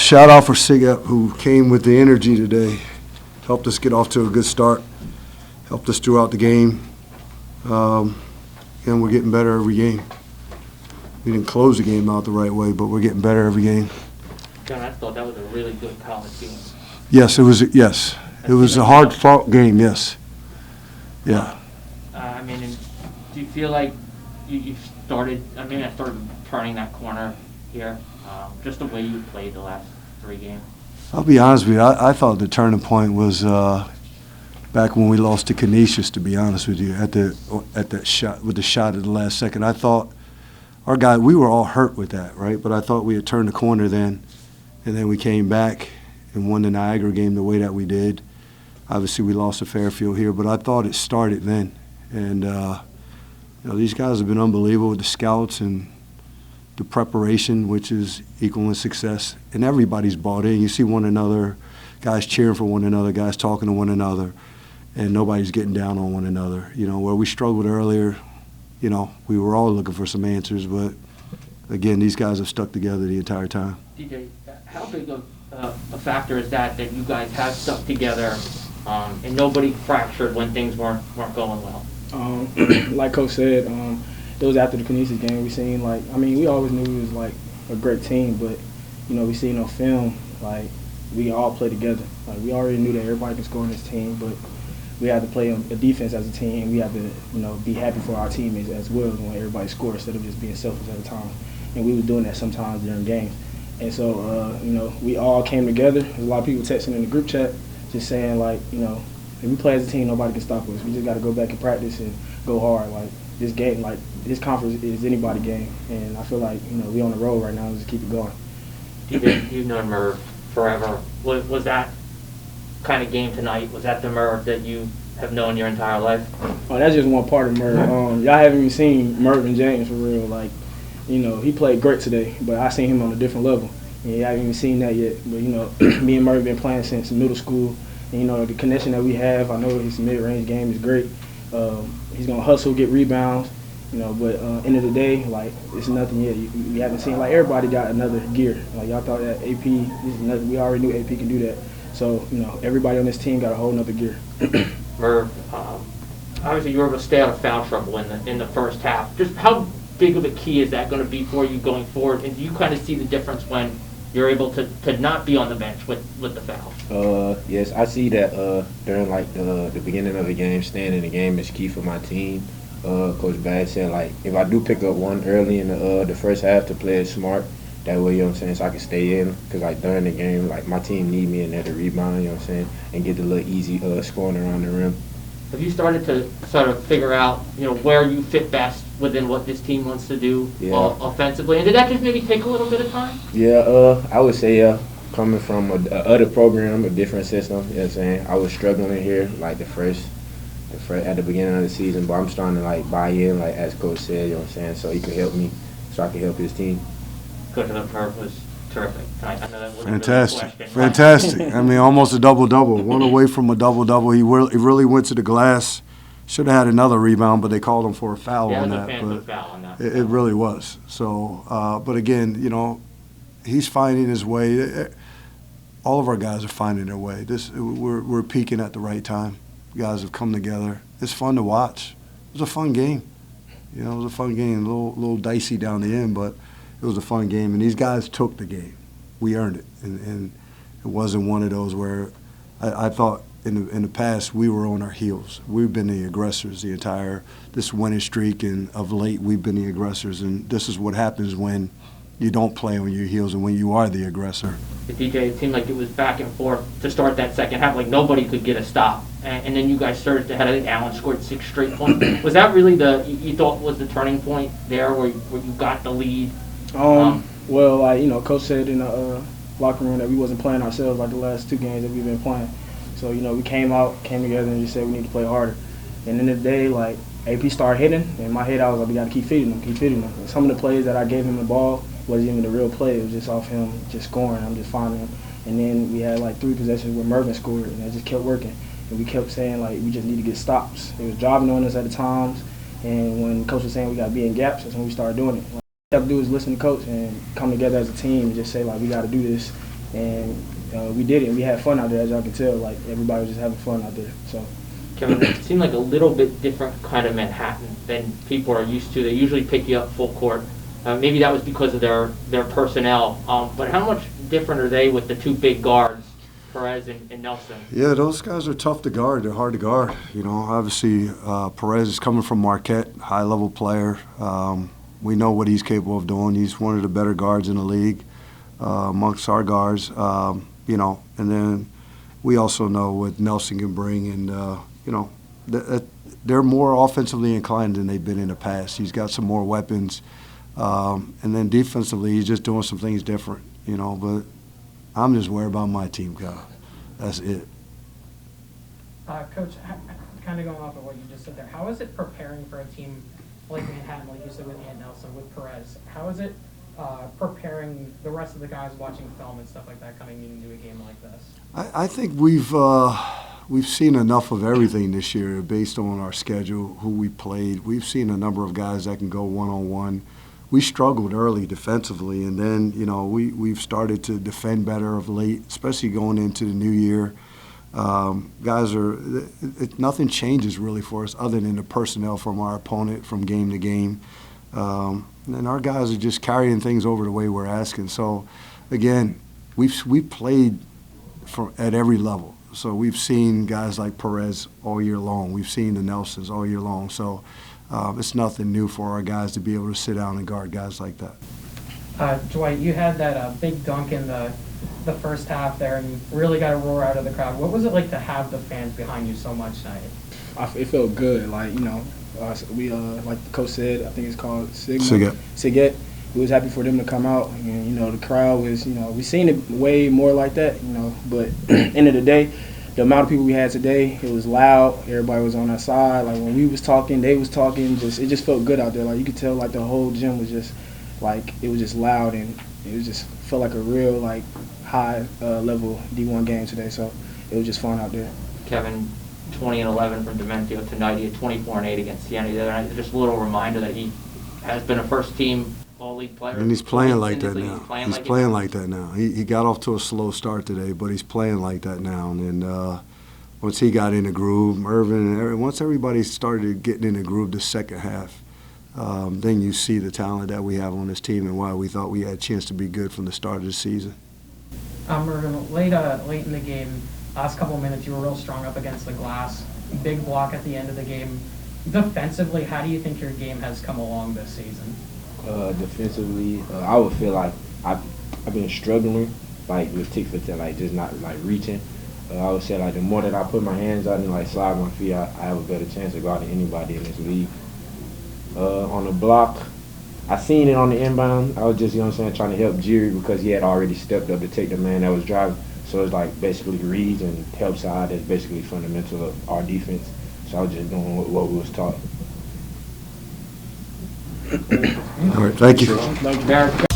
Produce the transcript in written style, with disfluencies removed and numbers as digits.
shout out for Sigap, who came with the energy today, helped us get off to a good start, helped us throughout the game, and we're getting better every game. We didn't close the game out the right way, but we're getting better every game. John, I thought that was a really good college game. Yes, it was. Yes, it was a hard-fought game. Yes. Yeah. I mean, do you feel like you started? I mean, I started turning that corner here. Just the way you played the last 3 games. I'll be honest with you. I thought the turning point was back when we lost to Canisius. To be honest with you, at that shot with the shot at the last second, I thought our guy. We were all hurt with that, right? But I thought we had turned the corner then, and then we came back and won the Niagara game the way that we did. Obviously, we lost to Fairfield here, but I thought it started then. And, these guys have been unbelievable with the scouts and the preparation, which is equaling success. And everybody's bought in. You see one another, guys cheering for one another, guys talking to one another, and nobody's getting down on one another. Where we struggled earlier, we were all looking for some answers. But, again, these guys have stuck together the entire time. DJ, how big of a factor is that you guys have stuck together and nobody fractured when things weren't going well? Like Coach said, it was after the Canisius game. We seen we always knew we was a great team, but we seen on film we all play together. We already knew that everybody can score on this team, but we had to play a defense as a team, and we had to be happy for our teammates as well when everybody scored instead of just being selfish at the time. And we were doing that sometimes during games. And so we all came together. There's a lot of people texting in the group chat, just saying if we play as a team, nobody can stop us. We just got to go back and practice and go hard. This game, this conference is anybody game, and I feel like we on the road right now. Just keep it going. You've known Merv forever. Was that kind of game tonight? Was that the Merv that you have known your entire life? Oh, that's just one part of Merv. Y'all haven't even seen Merv and James for real. He played great today, but I seen him on a different level. And y'all haven't even seen that yet. But me and Merv have been playing since middle school. And, the connection that we have, I know his mid-range game is great. He's going to hustle, get rebounds, but end of the day, it's nothing yet. We haven't seen, everybody got another gear. Y'all thought that AP, this is nothing. We already knew AP can do that. So, everybody on this team got a whole nother gear. Merv, obviously you were able to stay out of foul trouble in the first half. Just how big of a key is that going to be for you going forward? And do you kind of see the difference when you're able to not be on the bench with the foul? Yes, I see that during the beginning of the game, staying in the game is key for my team. Coach Bad said if I do pick up one early in the first half to play it smart, that way, so I can stay in. Because during the game, my team need me in there to rebound, and get the little easy scoring around the rim. Have you started to sort of figure out, where you fit best within what this team wants to do offensively? And did that just maybe take a little bit of time? Yeah, I would say coming from a other program, a different system, I was struggling here at the beginning of the season, but I'm starting to buy in, as Coach said, so he could help me, so I can help his team. Coach, the Merv was terrific tonight. I know that wasn't Fantastic. Fantastic. I mean, almost a double-double. One away from a double-double. He really went to the glass. Should have had another rebound, but they called him for a foul on that. It really was. So, but again, he's finding his way. All of our guys are finding their way. We're peaking at the right time. Guys have come together. It's fun to watch. It was a fun game. It was a fun game. A little dicey down the end, but it was a fun game. And these guys took the game. We earned it, and it wasn't one of those where I thought in the past we were on our heels. We've been the aggressors this winning streak, and of late we've been the aggressors. And this is what happens when you don't play on your heels and when you are the aggressor. DJ, it seemed like it was back and forth to start that second half. Nobody could get a stop. And then you guys started to head. I think Allen scored 6 straight points. Was that really you thought was the turning point there where you got the lead? Coach said in the locker room that we wasn't playing ourselves the last 2 games that we've been playing. So, we came together and just said we need to play harder. And in the day, AP started hitting, and in my head I was we got to keep feeding them. And some of the plays that I gave him the ball wasn't even the real play. It was just off him just scoring. I'm just finding him. And then we had 3 possessions where Mervin scored, and that just kept working. And we kept saying we just need to get stops. They was driving on us at the times, and when Coach was saying we got to be in gaps, that's when we started doing it. All we have to do is listen to Coach and come together as a team and just say we got to do this. and we did it. And we had fun out there, as y'all can tell. Like, everybody was just having fun out there. So. Kevin, it seemed like a little bit different kind of Manhattan than people are used to. They usually pick you up full court. Maybe that was because of their personnel. But how much different are they with the two big guards, Perez and Nelson? Yeah, those guys are tough to guard. They're hard to guard. You know, obviously Perez is coming from Marquette, high-level player. We know what he's capable of doing. He's one of the better guards in the league amongst our guards. You know, and then we also know what Nelson can bring, and you know, they're more offensively inclined than they've been in the past. He's got some more weapons, and then defensively, he's just doing some things different. You know, but I'm just worried about my team, Kyle. That's it. Coach, kind of going off of what you just said there, how is it preparing for a team like Manhattan, like you said with Ant Nelson, with Perez? How is it preparing the rest of the guys watching film and stuff like that coming into a game like this? I think we've seen enough of everything this year based on our schedule, who we played. We've seen a number of guys that can go one-on-one. We struggled early defensively, and then, you know, we've started to defend better of late, especially going into the new year. Nothing changes really for us other than the personnel from our opponent from game to game. And our guys are just carrying things over the way we're asking. So, again, we've played at every level. So we've seen guys like Perez all year long. We've seen the Nelsons all year long. So it's nothing new for our guys to be able to sit down and guard guys like that. Dwight, you had that big dunk in the first half there and really got a roar out of the crowd. What was it like to have the fans behind you so much tonight? It felt good. Like, you know, we like the coach said, I think it's called Siget. We was happy for them to come out, and, you know, the crowd was, you know, we seen it way more like that, you know, but end of the day, the amount of people we had today, it was loud. Everybody was on our side. Like, when we was talking, they was talking. It just felt good out there. Like, you could tell, like, the whole gym was just, like, it was just loud, and it was just felt like a real, like, high level D1 game today. So it was just fun out there. Kevin, 20-11 from Dementio tonight. He had 24-8 against Siena the other night. Just a little reminder that he has been a first-team all-league player. And he's playing like that now. He's playing like that now. He got off to a slow start today, but he's playing like that now. And once he got in the groove, Mervin, and once everybody started getting in the groove the second half, then you see the talent that we have on this team and why we thought we had a chance to be good from the start of the season. Mervin, late in the game, last couple of minutes, you were real strong up against the glass. Big block at the end of the game. Defensively, how do you think your game has come along this season? Defensively, I would feel like I've been struggling, like with tick for like just not like reaching. I would say like the more that I put my hands out and like slide my feet, I have a better chance of guarding anybody in this league. On the block, I seen it on the inbound. I was just, you know what I'm saying, trying to help Jerry because he had already stepped up to take the man that was driving. So it's like basically reads and help side is basically fundamental of our defense. So I was just doing what we was taught. All right, thank you. Barrett.